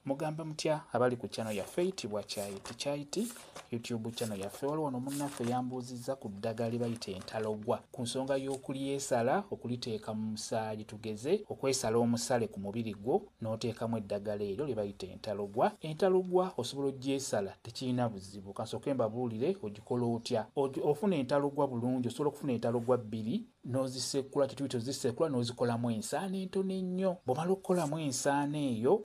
Mugamba mutya abali ku channel yaffe eyitibwa Kyayiti YouTube channel yaffe. Waliwo ono munnaffe yambuuzizza ku ddagala lye bayita entalogwa ku nsonga y'okulyesala okuliteeka mu musaayi, tugeze okwesala omusale ku mubiri gwo n'oteekamu eddagala eryo lye bayita entalogwa. Entalogwa osobola ogyesala tekirina buzibu. Kasooke mbabuulire ogikola otya. Ofuna entalogwa bulungi, osobola okufuna entalogwa bbiri n'ozisekula, kituyita ozisekula n'ozikolamu ensaano entono ennyo. Bw'omala okukolamu ensaano eyo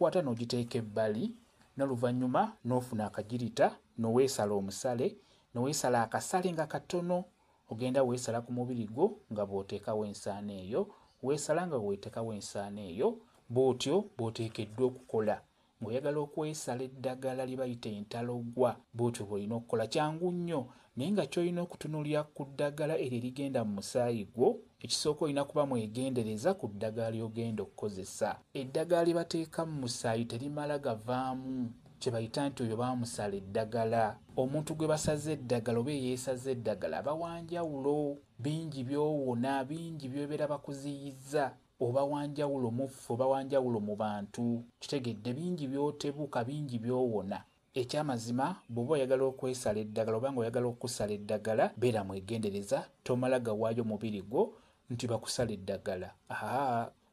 ogikwata n'ogiteeka ebbali, n'oluvannyuma n'ofuna akagirita n'oweesala omusale, n'oweesala akasale nga katono. Ogenda weesala ku mubiri gwo nga bw'oteekawo ensaano eyo, weesala nga bw'oteekawo ensaano eyo, bw'otyo bw'oteekeddwa okukola. Ng'oyagala okwesala eddagala lye bayita entalogwa, bw'otyo bw'olina okukola. Kyangu nnyo, naye nga ky'olina okutunuulira ku ddagala eryo erigenda mu musaayi gwo, ekisooka olina kuba mwegendereza ku ddagala ly'ogenda okukozesa. Eddagala lye bateeka mu musaayi terimala gavaamu, kye bayita nti oyo baamusala eddagala. Omuntu gwe basaze eddagala oba eyeesaze eddagala bawanjawulo, bingi by'owona, bingi by'obeera bakuziyizza, oba wanjawulo muffe oba wanjawulo mu bantu. Kitegedde bingi by'otebuka, bingi by'owona. Ekyamazima bw'oba oyagala okwesala eddagala oba nga oyagala okusala eddagala, beera mwegendereza, tomala gawaayo mubiri gwo nti bakusala eddagala.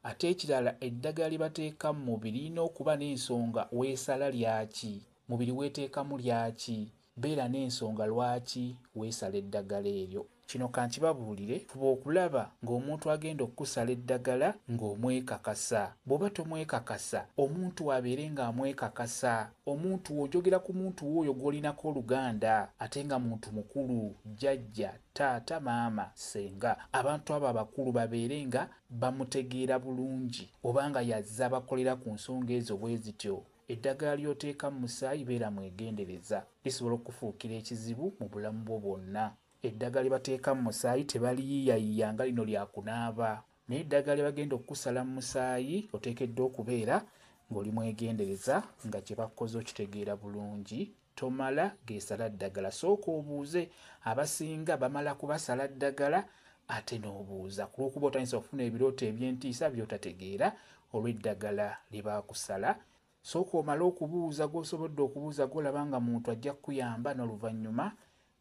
Ate ekirala, eddagala lye bateeka mu mubiri lirina okuba n'ensonga weesala lyaki, mubiri weeteekamu lyaki, beera n'ensonga lwaki weesala eddagala eryo. Kino kankibabuulire, fuba okulaba ng'omuntu agenda okukusala eddagala ng'omwekakasa. Bw'oba tomwekakasa, omuntu abeere ng'amwekakasa. Omuntu ojogera ku muntu oyo gw'olinako oluganda, ate nga muntu mukulu, jjajja, taata, maama, ssenga. Abantu abo abakulu babeere nga bamutegeera bulungi, oba nga yazze bakolera ku nsonga ezo bwe zityo. Eddagala ly'oteeka mu musaayi beera mwegendereza, lisobola okufuukira ekizibu mu bulamu bwo bwonna. Eddagala lye bateeka mu musaayi tebaliyiyayiya nga lino lya kunaaba. Naye eddagala lye bagenda okukusala mu musaayi oteekeddwa okubeera ng'oli mwegendereza, nga kye bakoze okitegeera bulungi. Tomala geesala ddagala, sooka obuuze. Abasinga bamala kubasala ddagala ate n'obuuza, ku lw'okuba otandise okufuna ebirooto eby'entiisa by'otategeera olw'eddagala lye baakusala. Sooka omale okubuuza gw'osobodde okubuuza gw'olaba nga muntu ajja kukuyamba, n'oluvannyuma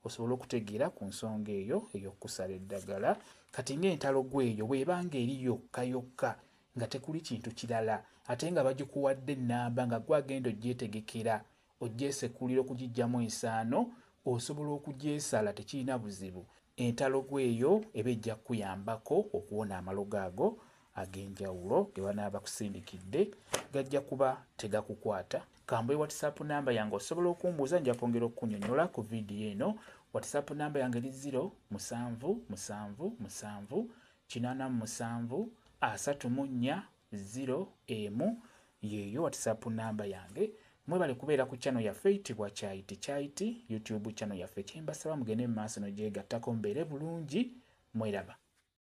osobola okutegeera ku nsonga eyo ey'okusala eddagala. Kati ng'entalogwa eyo bw'ebanga eri yokka yokka nga tekuli kintu kirala, ate nga bagikuwadde ennamba nga gwagenda ogyetegekera, ogyesekulira okugiggyamu ensaano, osobola okugyesala tekirina buzibu. Entalogwa eyo eba ejja kukuyambako okuwona amalogo ago ag'enjawulo ge banaaba bakusindikidde, gajja kuba tegakukwata. Kambe WhatsApp namba yange osobola okumbuuza, nja kwongera okukunnyonnyola ku vidiyo eno. WhatsApp namba yange eri 0777873401 yeeyo WhatsApp namba yange. Mwebale kubeera ku channel yaffe eyitibwa Kyayiti YouTube channel yaffe. Kyembasaba mugende mu maaso n'ogyegattako mubeere bulungi. Mweraba.